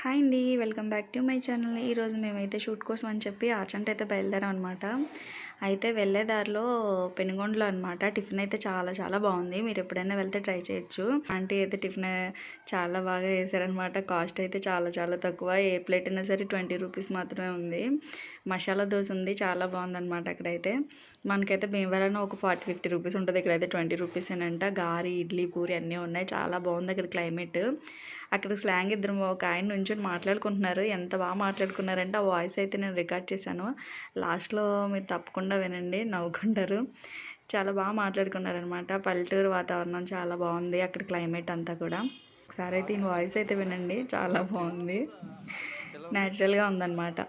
Hi అండి, welcome back to my channel. ఈరోజు మేమైతే షూట్ కోసం అని చెప్పి ఆచంట అయితే బయలుదేరాం అనమాట. అయితే వెళ్ళే దారిలో పెనుగొండలో అనమాట. టిఫిన్ అయితే చాలా చాలా బాగుంది. మీరు ఎప్పుడైనా వెళ్తే ట్రై చేయొచ్చు. ఆంటీ అయితే టిఫిన్ చాలా బాగా వేసారనమాట. కాస్ట్ అయితే చాలా చాలా తక్కువ. ఏ ప్లేట్ అయినా సరే 20 రూపీస్ మాత్రమే ఉంది. మసాలా దోశ ఉంది, చాలా బాగుందన్నమాట. అక్కడైతే మనకైతే భీమవరం ఒక 40-50 రూపీస్ ఉంటుంది. ఇక్కడైతే 20 రూపీసేనంట. గారి, ఇడ్లీ, పూరి అన్నీ ఉన్నాయి. చాలా బాగుంది అక్కడ క్లైమేట్. అక్కడ స్లాంగ్ ఇద్దరు ఒక ఆయన నుంచొని మాట్లాడుకుంటున్నారు. ఎంత బాగా మాట్లాడుకున్నారంటే ఆ వాయిస్ అయితే నేను రికార్డ్ చేశాను. లాస్ట్లో మీరు తప్పకుండా వినండి, నవ్వుకుంటారు. చాలా బాగా మాట్లాడుకున్నారనమాట. పల్లెటూరు వాతావరణం చాలా బాగుంది అక్కడ క్లైమేట్ అంతా కూడా. ఒకసారి అయితే ఈ వాయిస్ అయితే వినండి, చాలా బాగుంది, న్యాచురల్గా ఉందన్నమాట.